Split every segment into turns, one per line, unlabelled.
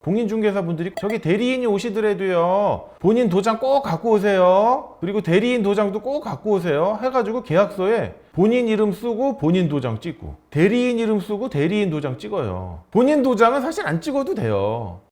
공인중개사분들이 저기 대리인이 오시더라도요 본인 도장 꼭 갖고 오세요, 그리고 대리인 도장도 꼭 갖고 오세요 해가지고 계약서에 본인 이름 쓰고 본인 도장 찍고 대리인 이름 쓰고 대리인 도장 찍어요. 본인 도장은 사실 안 찍어도 돼요.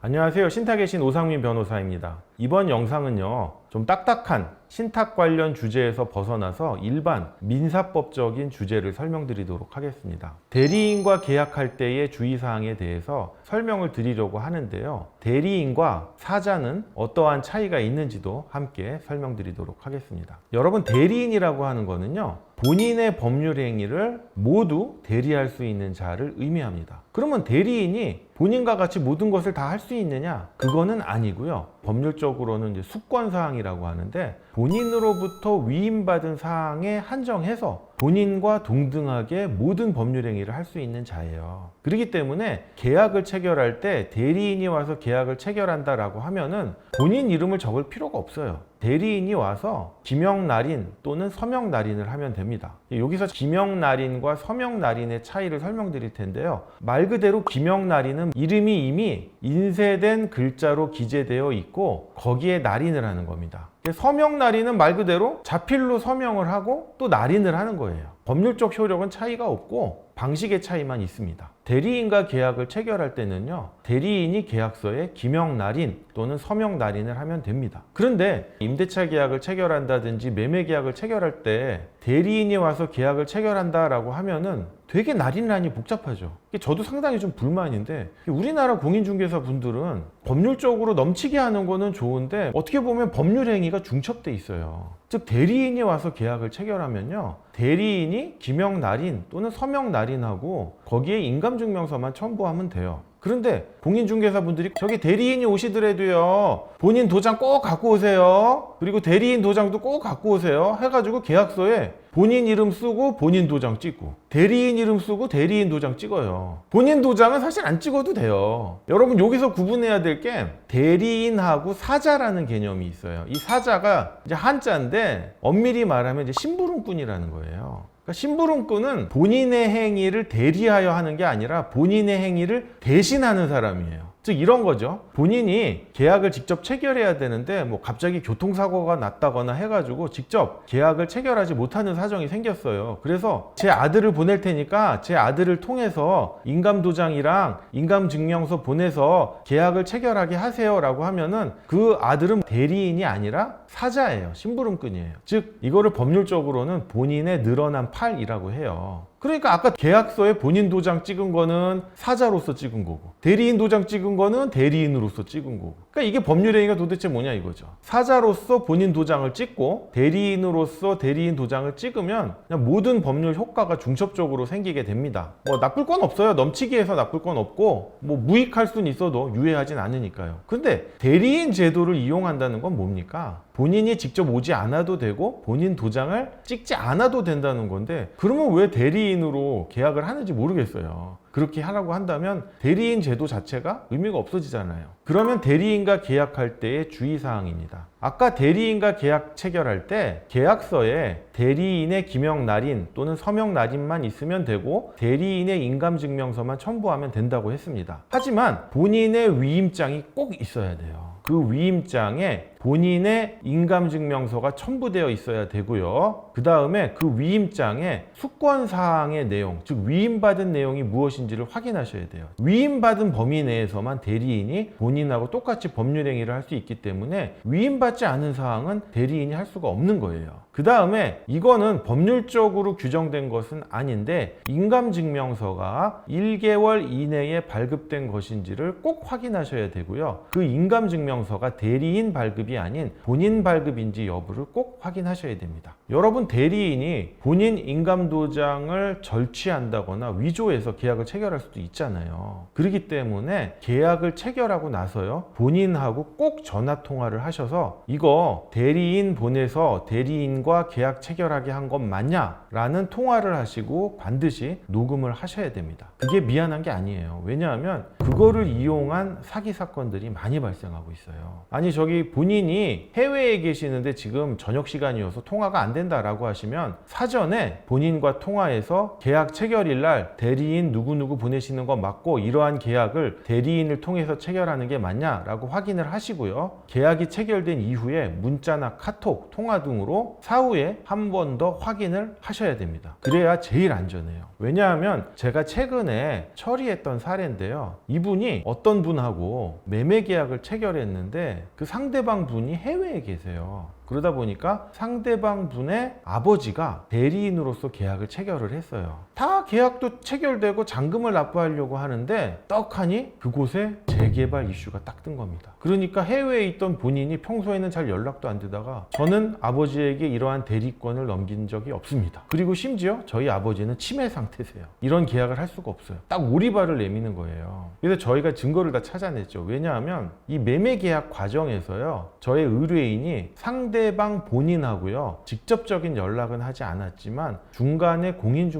안녕하세요. 신탁의 신 오상민 변호사입니다. 이번 영상은요 좀 딱딱한 신탁 관련 주제에서 벗어나서 일반 민사법적인 주제를 설명드리도록 하겠습니다. 대리인과 계약할 때의 주의사항에 대해서 설명을 드리려고 하는데요, 대리인과 사자는 어떠한 차이가 있는지도 함께 설명드리도록 하겠습니다. 여러분, 대리인이라고 하는 거는요 본인의 법률 행위를 모두 대리할 수 있는 자를 의미합니다. 그러면 대리인이 본인과 같이 모든 것을 다 할 수 있느냐? 그거는 아니고요. 법률적으로는 이제 수권사항이라고 하는데 본인으로부터 위임받은 사항에 한정해서 본인과 동등하게 모든 법률 행위를 할 수 있는 자예요. 그렇기 때문에 계약을 체결할 때 대리인이 와서 계약을 체결한다라고 하면은 본인 이름을 적을 필요가 없어요. 대리인이 와서 기명날인 또는 서명날인을 하면 됩니다. 여기서 기명날인과 서명날인의 차이를 설명드릴 텐데요, 말 그대로 기명날인은 이름이 이미 인쇄된 글자로 기재되어 있고 거기에 날인을 하는 겁니다. 서명날인은 말 그대로 자필로 서명을 하고 또 날인을 하는 거예요. 법률적 효력은 차이가 없고 방식의 차이만 있습니다. 대리인과 계약을 체결할 때는요 대리인이 계약서에 기명날인 또는 서명날인을 하면 됩니다. 그런데 임대차 계약을 체결한다든지 매매 계약을 체결할 때 대리인이 와서 계약을 체결한다라고 하면은 되게 날인란이 복잡하죠. 저도 상당히 좀 불만인데, 우리나라 공인중개사 분들은 법률적으로 넘치게 하는 거는 좋은데 어떻게 보면 법률 행위가 중첩돼 있어요. 즉 대리인이 와서 계약을 체결하면요 대리인이 기명날인 또는 서명날인하고 거기에 인감증명서만 첨부하면 돼요. 그런데 공인중개사분들이 저기 대리인이 오시더라도요 본인 도장 꼭 갖고 오세요, 그리고 대리인 도장도 꼭 갖고 오세요 해가지고 계약서에 본인 이름 쓰고 본인 도장 찍고 대리인 이름 쓰고 대리인 도장 찍어요. 본인 도장은 사실 안 찍어도 돼요. 여러분, 여기서 구분해야 될 게 대리인하고 사자라는 개념이 있어요. 이 사자가 이제 한자인데 엄밀히 말하면 이제 심부름꾼이라는 거예요. 심부름꾼은 본인의 행위를 대리하여 하는 게 아니라 본인의 행위를 대신하는 사람이에요. 즉 이런 거죠. 본인이 계약을 직접 체결해야 되는데 뭐 갑자기 교통사고가 났다거나 해가지고 직접 계약을 체결하지 못하는 사정이 생겼어요. 그래서 제 아들을 보낼 테니까 제 아들을 통해서 인감도장이랑 인감증명서 보내서 계약을 체결하게 하세요 라고 하면은 그 아들은 대리인이 아니라 사자예요. 심부름꾼이에요. 즉 이거를 법률적으로는 본인의 늘어난 팔이라고 해요. 그러니까 아까 계약서에 본인 도장 찍은 거는 사자로서 찍은 거고 대리인 도장 찍은 거는 대리인으로서 찍은 거고, 그러니까 이게 법률 행위가 도대체 뭐냐 이거죠. 사자로서 본인 도장을 찍고 대리인으로서 대리인 도장을 찍으면 그냥 모든 법률 효과가 중첩적으로 생기게 됩니다. 뭐 나쁠 건 없어요. 넘치게 해서 나쁠 건 없고 뭐 무익할 수는 있어도 유해하진 않으니까요. 근데 대리인 제도를 이용한다는 건 뭡니까? 본인이 직접 오지 않아도 되고 본인 도장을 찍지 않아도 된다는 건데, 그러면 왜 대리인으로 계약을 하는지 모르겠어요. 그렇게 하라고 한다면 대리인 제도 자체가 의미가 없어지잖아요. 그러면 대리인과 계약할 때의 주의사항입니다. 아까 대리인과 계약 체결할 때 계약서에 대리인의 기명날인 또는 서명날인만 있으면 되고 대리인의 인감증명서만 첨부하면 된다고 했습니다. 하지만 본인의 위임장이 꼭 있어야 돼요. 그 위임장에 본인의 인감증명서가 첨부되어 있어야 되고요. 그 다음에 그 위임장에 수권사항의 내용, 즉 위임받은 내용이 무엇인지를 확인하셔야 돼요. 위임받은 범위 내에서만 대리인이 본인하고 똑같이 법률행위를 할 수 있기 때문에 위임받지 않은 사항은 대리인이 할 수가 없는 거예요. 그 다음에 이거는 법률적으로 규정된 것은 아닌데 인감증명서가 1개월 이내에 발급된 것인지를 꼭 확인하셔야 되고요. 그 인감증명서가 대리인 발급이 아닌 본인 발급인지 여부를 꼭 확인하셔야 됩니다. 여러분, 대리인이 본인 인감도장을 절취한다거나 위조해서 계약을 체결할 수도 있잖아요. 그렇기 때문에 계약을 체결하고 나서요 본인하고 꼭 전화통화를 하셔서 이거 대리인 보내서 대리인과 본인과 계약 체결하게 한 것 맞냐? 라는 통화를 하시고 반드시 녹음을 하셔야 됩니다. 그게 미안한 게 아니에요. 왜냐하면 그거를 이용한 사기 사건들이 많이 발생하고 있어요. 아니 저기 본인이 해외에 계시는데 지금 저녁 시간이어서 통화가 안 된다라고 하시면 사전에 본인과 통화해서 계약 체결일 날 대리인 누구누구 보내시는 거 맞고 이러한 계약을 대리인을 통해서 체결하는 게 맞냐라고 확인을 하시고요. 계약이 체결된 이후에 문자나 카톡, 통화 등으로 사후에 한 번 더 확인을 하셔야 됩니다. 그래야 제일 안전해요. 왜냐하면 제가 최근에 처리했던 사례인데요. 이분이 어떤 분하고 매매 계약을 체결했는데 그 상대방 분이 해외에 계세요. 그러다 보니까 상대방 분의 아버지가 대리인으로서 계약을 체결을 했어요. 다 계약도 체결되고 잔금을 납부하려고 하는데 떡하니 그곳에 재개발 이슈가 딱 뜬 겁니다. 그러니까 해외에 있던 본인이 평소에는 잘 연락도 안 되다가 저는 아버지에게 이러한 대리권을 넘긴 적이 없습니다. 그리고 심지어 저희 아버지는 치매 상태세요. 이런 계약을 할 수가 없어요. 딱 오리발을 내미는 거예요. 그래서 저희가 증거를 다 찾아냈죠. 왜냐하면 이 매매 계약 과정에서요. 저의 의뢰인이 상대방 본인하고요. 직접적인 연락은 하지 않았지만 중간에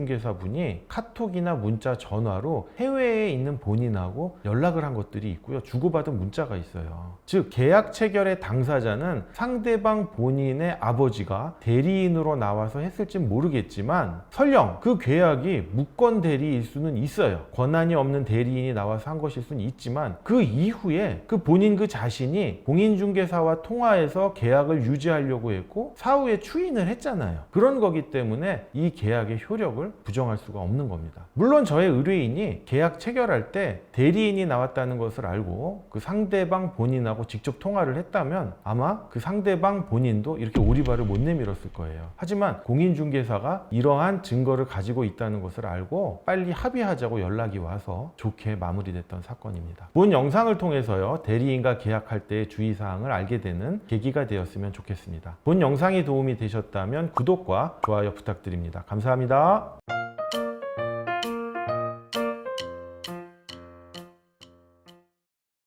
공인중개사분이 카톡이나 문자, 전화로 해외에 있는 본인하고 연락을 한 것들이 있고요. 주고받은 문자가 있어요. 즉 계약 체결의 당사자는 상대방 본인의 아버지가 대리인으로 나와서 했을진 모르겠지만 설령 그 계약이 무권 대리일 수는 있어요. 권한이 없는 대리인이 나와서 한 것일 수는 있지만 그 이후에 그 본인 그 자신이 공인중개사와 통화해서 계약을 유지하려고 했고 사후에 추인을 했잖아요. 그런 거기 때문에 이 계약의 효력을 부정할 수가 없는 겁니다. 물론 저의 의뢰인이 계약 체결할 때 대리인이 나왔다는 것을 알고 그 상대방 본인하고 직접 통화를 했다면 아마 그 상대방 본인도 이렇게 오리발을 못 내밀었을 거예요. 하지만 공인중개사가 이러한 증거를 가지고 있다는 것을 알고 빨리 합의하자고 연락이 와서 좋게 마무리됐던 사건입니다. 본 영상을 통해서요 대리인과 계약할 때의 주의사항을 알게 되는 계기가 되었으면 좋겠습니다. 본 영상이 도움이 되셨다면 구독과 좋아요 부탁드립니다. 감사합니다.